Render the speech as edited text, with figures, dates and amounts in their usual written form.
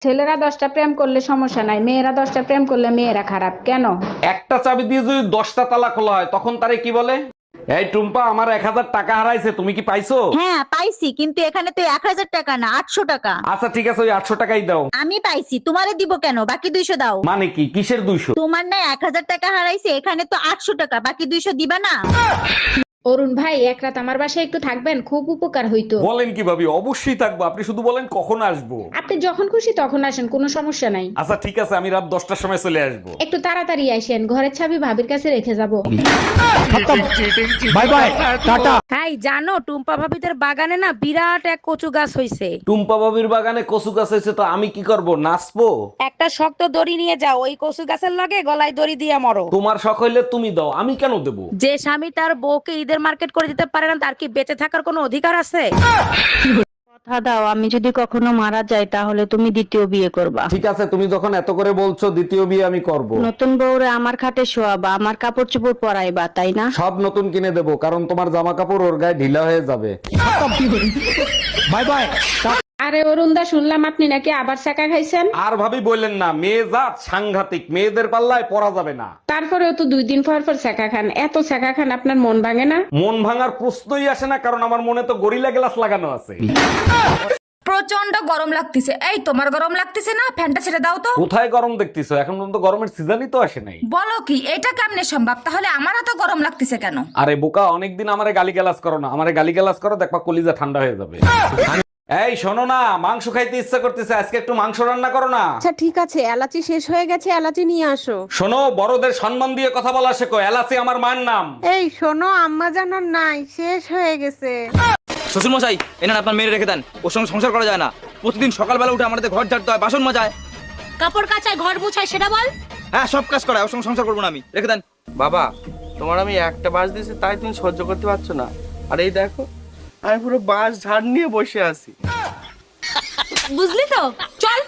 ছেলেরা 10টা প্রেম করলে সমস্যা নাই, মেয়েরা 10টা প্রেম করলে মেয়েরা খারাপ কেন? একটা চাবি দিয়ে যদি 10টা তালা খোলা হয় তখন তারে কি বলে? এই টুম্পা, আমার 1000 টাকা হারাইছে, তুমি কি পাইছো? হ্যাঁ পাইছি, কিন্তু এখানে তো 1000 টাকা না 800 টাকা। আচ্ছা ঠিক আছে, ওই 800 টাকাই দাও। আমি পাইছি, তোমারে দিব কেন? বাকি 200 দাও। মানে কি, কিসের 200? তোমার না 1000 টাকা হারাইছে, এখানে তো 800 টাকা, বাকি 200 দিবা না? অরুণ ভাই, এক রাত আমার বাসায় একটু থাকবেন, খুব উপকার হইতো। বলেন কি ভাবি, অবশ্যই থাকবো, আপনি শুধু বলেন কখন আসবো। আপনি যখন খুশি তখন আসেন, কোনো সমস্যা নাই। আচ্ছা ঠিক আছে, আমি রাত 10টার সময় চলে আসবো। একটু তাড়াতাড়ি আসেন, ঘরের চাবি ভাবির কাছে রেখে যাব। Bye bye, tata. হাই, জানো টুম্পা ভাবিদের বাগানে না বিরাট এক কচু গাছ হইছে। টুম্পা বাবির বাগানে কচু গাছ হয়েছে, তো আমি কি করব, নাচবো? একটা শক্ত দড়ি নিয়ে যাও, ওই কচু গাছের লগে গলায় দড়ি দিয়ে মরো। তোমার শখ হইলে তুমি দাও, আমি কেন দেবো? যে স্বামী তার বউকে ঈদের মার্কেট করে দিতে পারে না, তার কি বেঁচে থাকার কোনো অধিকার আছে? কথা দাও, আমি যদি কখনো মারা যাই তাহলে তুমি দ্বিতীয় বিয়ে করবা। ঠিক আছে, তুমি যখন এত করে বলছো, দ্বিতীয় বিয়ে আমি করব। নতুন বউরে আমার খাটে শোয়াবা, আমার কাপড় চোপড় পরাইবা, তাই না? সব নতুন কিনে দেবো, কারণ তোমার জামা কাপড় ওর গায়ে ঢিলা হয়ে যাবে। Bye bye. আরে অরুণ দা, শুনলাম আপনি নাকি আবার চাকা খাইছেন। আর ভাবি বললেন না, মেয়ে জাত সাংঘাতিক, মেয়েদের পাল্লায় পড়া যাবে না। তারপরেও তো 2 দিন পর পর চাকা খান, এত চাকা খান আপনার মন ভাঙে না? মন ভাঙার প্রশ্নই আসে না, কারণ আমার মনে তো গরিলা গ্লাস লাগানো আছে। প্রচন্ড গরম লাগতেছে। এই তোমার গরম লাগতেছে না? ফ্যানটা ছেড়ে দাও তো। কোথায় গরম দেখতেছো? এখন পর্যন্ত গরমের সিজনই তো আসে নাই। বলো কি, এটা কেমনে সম্ভব? তাহলে আমার এত গরম লাগতেছে কেন? আরে বোকা, অনেকদিন আমারে গালিগালাজ করো না, আমারে গালিগালাজ করো, দেখবা কলিজা ঠান্ডা হয়ে যাবে। এই শোনো না, মাংস খাইতে ইচ্ছা করতেছে, আজকে একটু মাংস রান্না করো না। আচ্ছা ঠিক আছে, এলাচি শেষ হয়ে গেছে, এলাচি নিয়ে আসো। শোনো, বড়দের সম্মান দিয়ে কথা বলা শেখো, এলাচি আমার মায়ের নাম। এই শোনো, আম্মা জানার নাই, শেষ হয়ে গেছে। শ্বশুর মশাই, এনান আপনার মেয়ে রেখে দেন, ওর সঙ্গে সংসার করা যায় না। প্রতিদিন সকালবেলা উঠে আমাদের ঘর ঝাড়তে হয়, বাসন মাজায়, কাপড় কাচায়, ঘর মুছায়, সেটা বল। হ্যাঁ সব কাজ করায়, ওর সঙ্গে সংসার করবো না আমি, রেখে দেন। বাবা, তোমার আমি একটা বাস দিয়েছি, তাই তুমি সহ্য করতে পারছো না। আর এই দেখো, আমি পুরো বাস ঝাড় নিয়ে বসে আছি। বুঝলি তো, চল।